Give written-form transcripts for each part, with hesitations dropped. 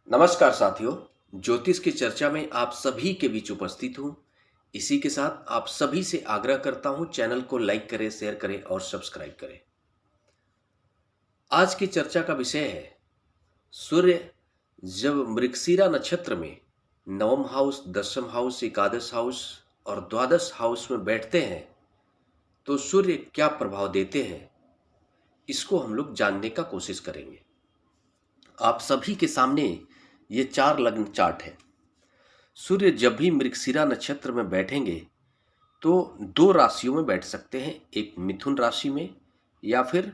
नमस्कार साथियों। ज्योतिष की चर्चा में आप सभी के बीच उपस्थित हूँ। इसी के साथ आप सभी से आग्रह करता हूँ, चैनल को लाइक करें, शेयर करें और सब्सक्राइब करें। आज की चर्चा का विषय है सूर्य जब मृगशिरा नक्षत्र में नवम हाउस, दशम हाउस, एकादश हाउस और द्वादश हाउस में बैठते हैं तो सूर्य क्या प्रभाव देते हैं, इसको हम लोग जानने का कोशिश करेंगे। आप सभी के सामने ये 4 लग्न चार्ट है। सूर्य जब भी मृगशिरा नक्षत्र में बैठेंगे तो 2 राशियों में बैठ सकते हैं, एक मिथुन राशि में या फिर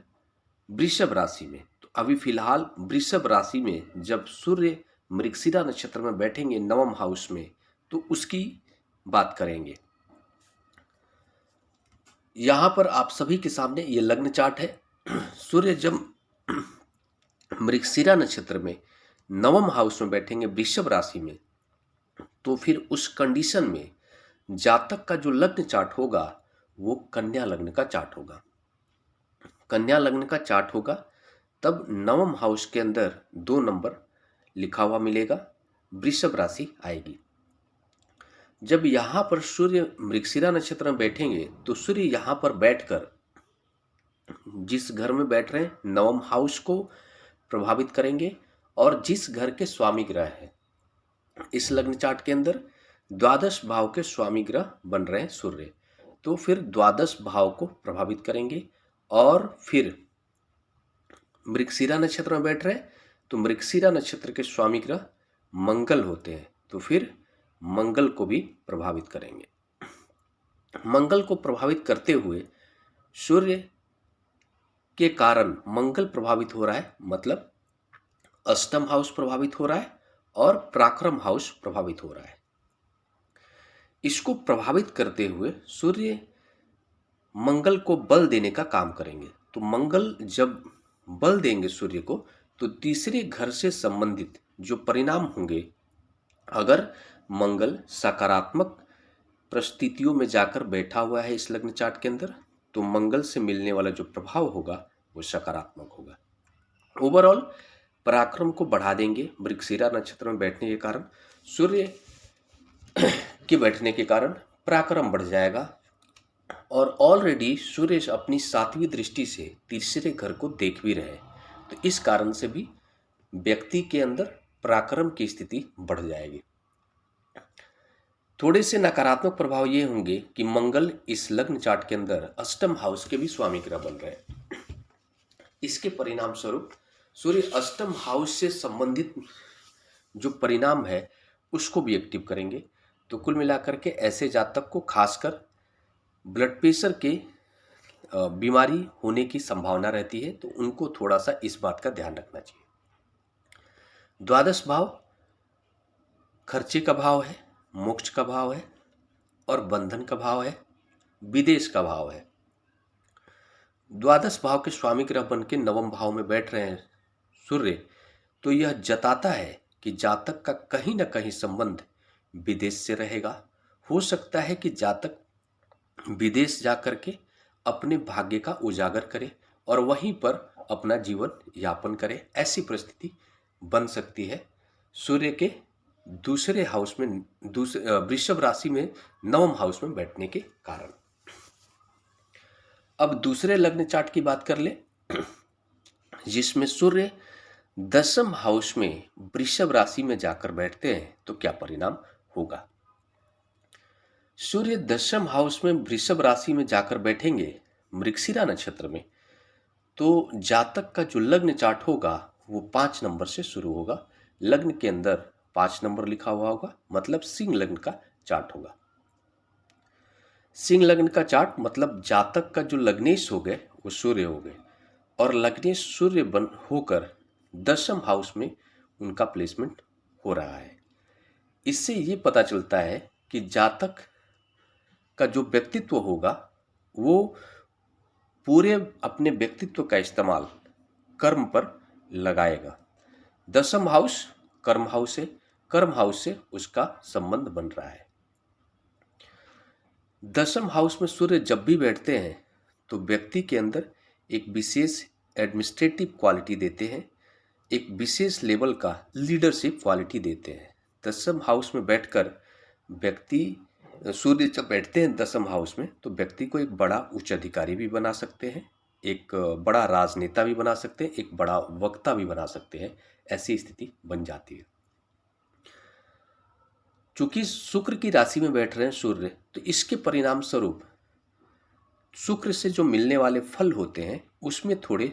वृषभ राशि में। तो अभी फिलहाल वृषभ राशि में जब सूर्य मृगशिरा नक्षत्र में बैठेंगे नवम हाउस में, तो उसकी बात करेंगे। यहां पर आप सभी के सामने ये लग्न चार्ट है। सूर्य जब मृगशिरा नक्षत्र में नवम हाउस में बैठेंगे वृषभ राशि में, तो फिर उस कंडीशन में जातक का जो लग्न चार्ट होगा वो कन्या लग्न का चार्ट होगा। कन्या लग्न का चार्ट होगा तब नवम हाउस के अंदर 2 नंबर लिखा हुआ मिलेगा, वृषभ राशि आएगी। जब यहाँ पर सूर्य मृगशिरा नक्षत्र में बैठेंगे तो सूर्य यहाँ पर बैठकर जिस घर में बैठ रहे हैं नवम हाउस को प्रभावित करेंगे, और जिस घर के स्वामी ग्रह है इस लग्न चार्ट के अंदर द्वादश भाव के स्वामी ग्रह बन रहे हैं सूर्य, तो फिर द्वादश भाव को प्रभावित करेंगे। और फिर मृगशिरा नक्षत्र में बैठ रहे हैं तो मृगशिरा नक्षत्र के स्वामी ग्रह मंगल होते हैं, तो फिर मंगल को भी प्रभावित करेंगे। मंगल को प्रभावित करते हुए सूर्य के कारण मंगल प्रभावित हो रहा है, मतलब अष्टम हाउस प्रभावित हो रहा है और पराक्रम हाउस प्रभावित हो रहा है। इसको प्रभावित करते हुए सूर्य मंगल को बल देने का काम करेंगे। तो मंगल जब बल देंगे सूर्य को, तो तीसरे घर से संबंधित जो परिणाम होंगे, अगर मंगल सकारात्मक परिस्थितियों में जाकर बैठा हुआ है इस लग्न चार्ट के अंदर, तो मंगल से मिलने वाला जो प्रभाव होगा वो सकारात्मक होगा। ओवरऑल पराक्रम को बढ़ा देंगे। मृगशिरा नक्षत्र में बैठने के कारण, सूर्य के बैठने के कारण पराक्रम बढ़ जाएगा। और ऑलरेडी सूर्य अपनी 7वीं दृष्टि से तीसरे घर को देख भी रहे हैं, तो इस कारण से भी व्यक्ति के अंदर पराक्रम की स्थिति बढ़ जाएगी। थोड़े से नकारात्मक प्रभाव ये होंगे कि मंगल इस लग्न चार्ट के अंदर अष्टम हाउस के भी स्वामी ग्रह बन रहे हैं। इसके परिणाम स्वरूप सूर्य अष्टम हाउस से संबंधित जो परिणाम है उसको भी एक्टिव करेंगे। तो कुल मिलाकर के ऐसे जातक को खासकर ब्लड प्रेशर के बीमारी होने की संभावना रहती है, तो उनको थोड़ा सा इस बात का ध्यान रखना चाहिए। द्वादश भाव खर्चे का भाव है, मोक्ष का भाव है और बंधन का भाव है, विदेश का भाव है। द्वादश भाव के स्वामी ग्रह बन के नवम भाव में बैठ रहे हैं सूर्य, तो यह जताता है कि जातक का कहीं ना कहीं संबंध विदेश से रहेगा। हो सकता है कि जातक विदेश जाकर के अपने भाग्य का उजागर करे और वहीं पर अपना जीवन यापन करे, ऐसी परिस्थिति बन सकती है सूर्य के दूसरे हाउस में, वृषभ राशि में नवम हाउस में बैठने के कारण। अब दूसरे लग्न चार्ट की बात कर ले, जिसमें सूर्य दशम हाउस में वृषभ राशि में जाकर बैठते हैं, तो क्या परिणाम होगा। सूर्य दशम हाउस में वृषभ राशि में जाकर बैठेंगे मृगशिरा नक्षत्र में, तो जातक का जो लग्न चार्ट होगा वो 5 नंबर से शुरू होगा। लग्न के अंदर 5 नंबर लिखा हुआ होगा, मतलब सिंह लग्न का चार्ट होगा। सिंह लग्न का चार्ट मतलब जातक का जो लग्नेश हो गए वो सूर्य हो गए, और लग्नेश सूर्य बन होकर दशम हाउस में उनका प्लेसमेंट हो रहा है। इससे ये पता चलता है कि जातक का जो व्यक्तित्व होगा वो पूरे अपने व्यक्तित्व का इस्तेमाल कर्म पर लगाएगा। दशम हाउस कर्म हाउस है, कर्म हाउस से उसका संबंध बन रहा है। दशम हाउस में सूर्य जब भी बैठते हैं तो व्यक्ति के अंदर एक विशेष एडमिनिस्ट्रेटिव क्वालिटी देते हैं, एक विशेष लेवल का लीडरशिप क्वालिटी देते हैं। दसम हाउस में बैठकर व्यक्ति, सूर्य जब बैठते हैं दसम हाउस में, तो व्यक्ति को एक बड़ा उच्च अधिकारी भी बना सकते हैं, एक बड़ा राजनेता भी बना सकते हैं, एक बड़ा वक्ता भी बना सकते हैं। ऐसी स्थिति बन जाती है। चूंकि शुक्र की राशि में बैठ रहे हैं सूर्य, तो इसके परिणाम स्वरूप शुक्र से जो मिलने वाले फल होते हैं उसमें थोड़े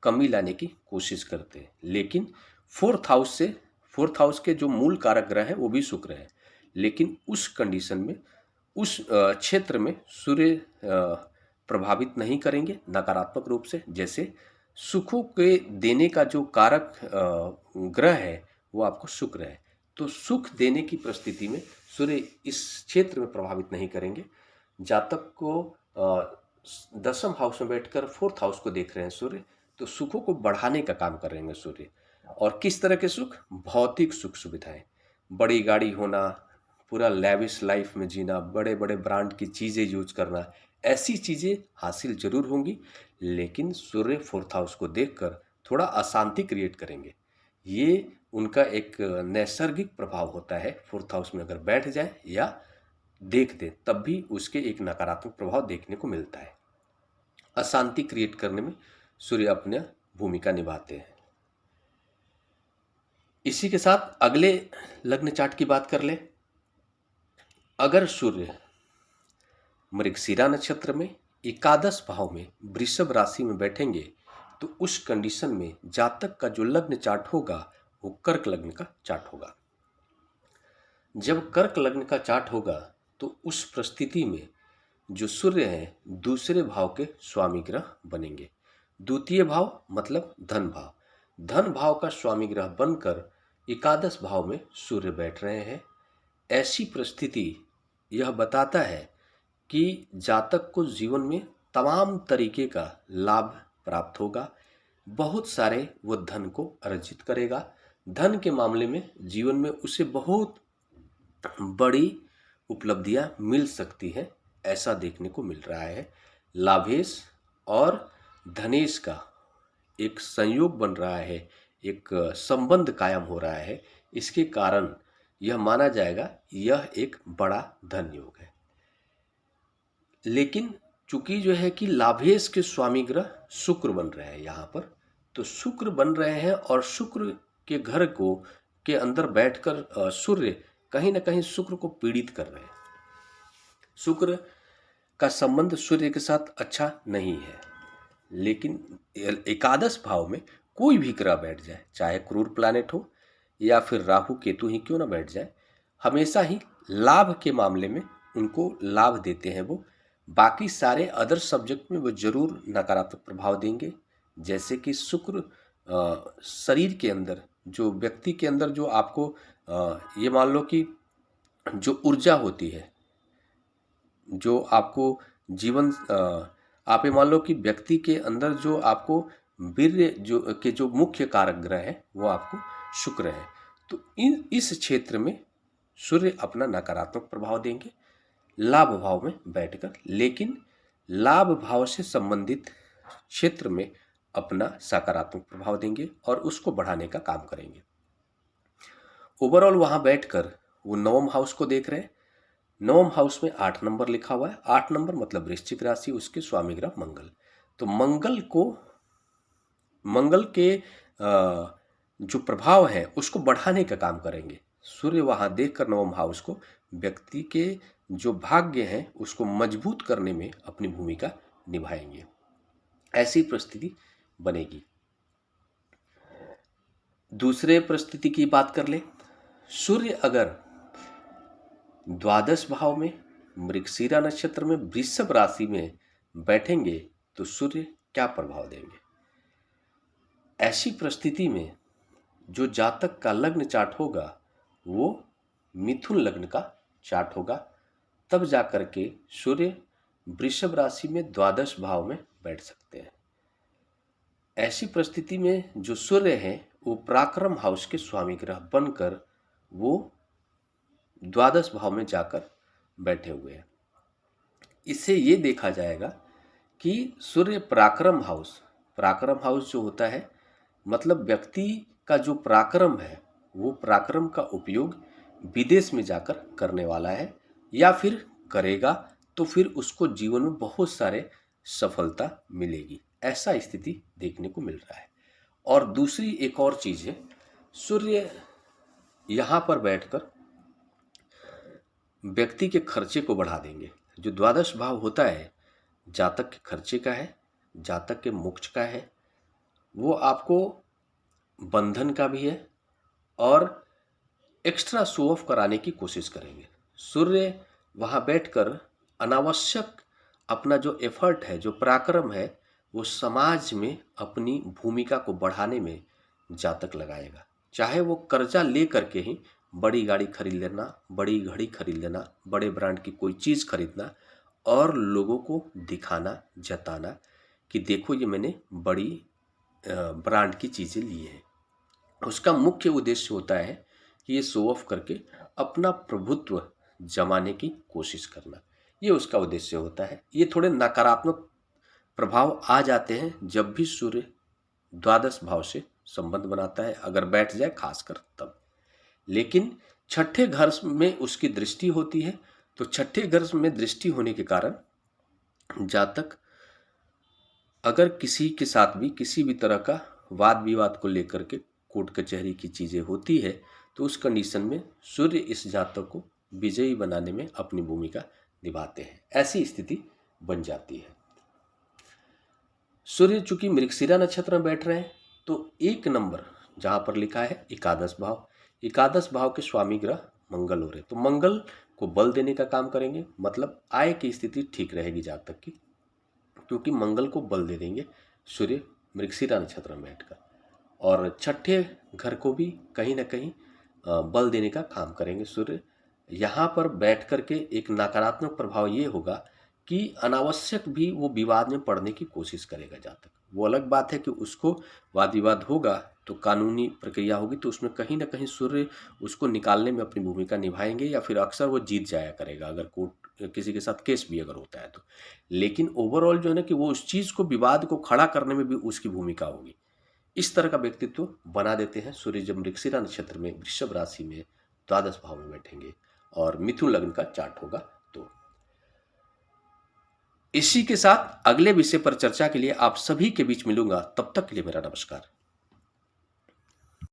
कमी लाने की कोशिश करते हैं। लेकिन फोर्थ हाउस के जो मूल कारक ग्रह है वो भी शुक्र है, लेकिन उस कंडीशन में, उस क्षेत्र में सूर्य प्रभावित नहीं करेंगे नकारात्मक रूप से। जैसे सुखों के देने का जो कारक ग्रह है वो आपको शुक्र है, तो सुख देने की परिस्थिति में सूर्य इस क्षेत्र में प्रभावित नहीं करेंगे। जातक को दसम हाउस में बैठकर फोर्थ हाउस को देख रहे हैं सूर्य, तो सुखों को बढ़ाने का काम करेंगे सूर्य। और किस तरह के सुख? भौतिक सुख सुविधाएं, बड़ी गाड़ी होना, पूरा लैविश लाइफ में जीना, बड़े बड़े ब्रांड की चीज़ें यूज करना, ऐसी चीज़ें हासिल जरूर होंगी। लेकिन सूर्य फोर्थ हाउस को देखकर थोड़ा अशांति क्रिएट करेंगे। ये उनका एक नैसर्गिक प्रभाव होता है। फोर्थ हाउस में अगर बैठ जाए या देख दे तब भी उसके एक नकारात्मक प्रभाव देखने को मिलता है। अशांति क्रिएट करने में सूर्य अपनी भूमिका निभाते हैं। इसी के साथ अगले लग्न चार्ट की बात कर ले। अगर सूर्य मृगशिरा नक्षत्र में एकादश भाव में वृषभ राशि में बैठेंगे, तो उस कंडीशन में जातक का जो लग्न चार्ट होगा वो कर्क लग्न का चार्ट होगा। जब कर्क लग्न का चार्ट होगा तो उस परिस्थिति में जो सूर्य है दूसरे भाव के स्वामी ग्रह बनेंगे। द्वितीय भाव मतलब धन भाव, धन भाव का स्वामी ग्रह बनकर एकादश भाव में सूर्य बैठ रहे हैं। ऐसी परिस्थिति यह बताता है कि जातक को जीवन में तमाम तरीके का लाभ प्राप्त होगा, बहुत सारे वो धन को अर्जित करेगा। धन के मामले में जीवन में उसे बहुत बड़ी उपलब्धियां मिल सकती हैं, ऐसा देखने को मिल रहा है। लाभेश और धनेश का एक संयोग बन रहा है, एक संबंध कायम हो रहा है। इसके कारण यह माना जाएगा यह एक बड़ा धन योग है। लेकिन चूंकि जो है कि लाभेश के स्वामी ग्रह शुक्र बन रहे हैं यहाँ पर, तो शुक्र बन रहे हैं और शुक्र के घर को के अंदर बैठकर सूर्य कहीं ना कहीं शुक्र को पीड़ित कर रहे हैं। शुक्र का संबंध सूर्य के साथ अच्छा नहीं है। लेकिन एकादश भाव में कोई भी ग्रह बैठ जाए, चाहे क्रूर प्लैनेट हो या फिर राहु केतु ही क्यों ना बैठ जाए, हमेशा ही लाभ के मामले में उनको लाभ देते हैं वो। बाकी सारे अदर सब्जेक्ट में वो जरूर नकारात्मक प्रभाव देंगे। जैसे कि शुक्र शरीर के अंदर, जो व्यक्ति के अंदर जो आपको ये मान लो कि जो ऊर्जा होती है, जो आपको जीवन आप ये मान लो कि व्यक्ति के अंदर जो आपको वीर्य जो मुख्य कारक ग्रह है वो आपको शुक्र है। तो इस क्षेत्र में सूर्य अपना नकारात्मक प्रभाव देंगे लाभ भाव में बैठकर, लेकिन लाभ भाव से संबंधित क्षेत्र में अपना सकारात्मक प्रभाव देंगे और उसको बढ़ाने का काम करेंगे। ओवरऑल वहां बैठकर वो नवम हाउस को देख रहे हैं। नवम हाउस में 8 नंबर लिखा हुआ है। 8 नंबर मतलब वृश्चिक राशि, उसके स्वामी ग्रह मंगल। तो मंगल के जो प्रभाव है उसको बढ़ाने का काम करेंगे। सूर्य वहां देखकर नवम हाउस को व्यक्ति के जो भाग्य हैं उसको मजबूत करने में अपनी भूमिका निभाएंगे। ऐसी परिस्थिति बनेगी। दूसरे परिस्थिति की बात कर ले। सूर्य अगर द्वादश भाव में मृगशिरा नक्षत्र में वृषभ राशि में बैठेंगे तो सूर्य क्या प्रभाव देंगे? ऐसी परिस्थिति में जो जातक का लग्न चार्ट होगा वो मिथुन लग्न का चार्ट होगा। तब जाकर के सूर्य वृषभ राशि में द्वादश भाव में बैठ सकते हैं। ऐसी परिस्थिति में जो सूर्य है वो पराक्रम हाउस के स्वामी ग्रह बनकर वो द्वादश भाव में जाकर बैठे हुए हैं। इससे ये देखा जाएगा कि सूर्य पराक्रम हाउस जो होता है मतलब व्यक्ति का जो पराक्रम है वो पराक्रम का उपयोग विदेश में जाकर करने वाला है या फिर करेगा, तो फिर उसको जीवन में बहुत सारे सफलता मिलेगी, ऐसा स्थिति देखने को मिल रहा है। और दूसरी एक और चीज है, सूर्य यहाँ पर बैठकर व्यक्ति के खर्चे को बढ़ा देंगे। जो द्वादश भाव होता है जातक के खर्चे का है, जातक के मोक्ष का है, वो आपको बंधन का भी है और एक्स्ट्रा शो ऑफ कराने की कोशिश करेंगे। सूर्य वहाँ बैठकर अनावश्यक अपना जो एफर्ट है, जो पराक्रम है, वो समाज में अपनी भूमिका को बढ़ाने में जातक लगाएगा। चाहे वो कर्जा ले करके ही बड़ी गाड़ी खरीद लेना, बड़ी घड़ी खरीद लेना, बड़े ब्रांड की कोई चीज़ खरीदना और लोगों को दिखाना, जताना कि देखो ये मैंने बड़ी ब्रांड की चीज़ें ली हैं। उसका मुख्य उद्देश्य होता है कि ये शो ऑफ करके अपना प्रभुत्व जमाने की कोशिश करना, ये उसका उद्देश्य होता है। ये थोड़े नकारात्मक प्रभाव आ जाते हैं जब भी सूर्य द्वादश भाव से संबंध बनाता है, अगर बैठ जाए खासकर तब। लेकिन छठे घर में उसकी दृष्टि होती है, तो छठे घर में दृष्टि होने के कारण जातक अगर किसी के साथ भी किसी भी तरह का वाद विवाद को लेकर के कोर्ट कचहरी की चीज़ें होती है, तो उस कंडीशन में सूर्य इस जातक को विजयी बनाने में अपनी भूमिका निभाते हैं, ऐसी स्थिति बन जाती है। सूर्य चूंकि मृगशिरा नक्षत्र में बैठ रहे हैं, तो एक नंबर जहाँ पर लिखा है एकादश भाव, एकादश भाव के स्वामी ग्रह मंगल हो रहे, तो मंगल को बल देने का काम करेंगे, मतलब आय की स्थिति ठीक रहेगी जातक की, क्योंकि मंगल को बल दे देंगे सूर्य मृगशिरा नक्षत्र में बैठकर। और छठे घर को भी कहीं ना कहीं बल देने का काम करेंगे सूर्य। यहाँ पर बैठ कर के एक नकारात्मक प्रभाव ये होगा कि अनावश्यक भी वो विवाद में पड़ने की कोशिश करेगा जातक। वो अलग बात है कि उसको वाद विवाद होगा तो कानूनी प्रक्रिया होगी, तो उसमें कहीं ना कहीं सूर्य उसको निकालने में अपनी भूमिका निभाएंगे, या फिर अक्सर वो जीत जाया करेगा अगर कोर्ट किसी के साथ केस भी अगर होता है तो। लेकिन ओवरऑल जो है ना कि वो उस चीज़ को, विवाद को खड़ा करने में भी उसकी भूमिका होगी। इस तरह का व्यक्तित्व बना देते हैं सूर्य जब मृगशिरा नक्षत्र में वृषभ राशि में द्वादश भाव में बैठेंगे और मिथुन लग्न का चार्ट होगा। तो इसी के साथ अगले विषय पर चर्चा के लिए आप सभी के बीच मिलूंगा, तब तक के लिए मेरा नमस्कार।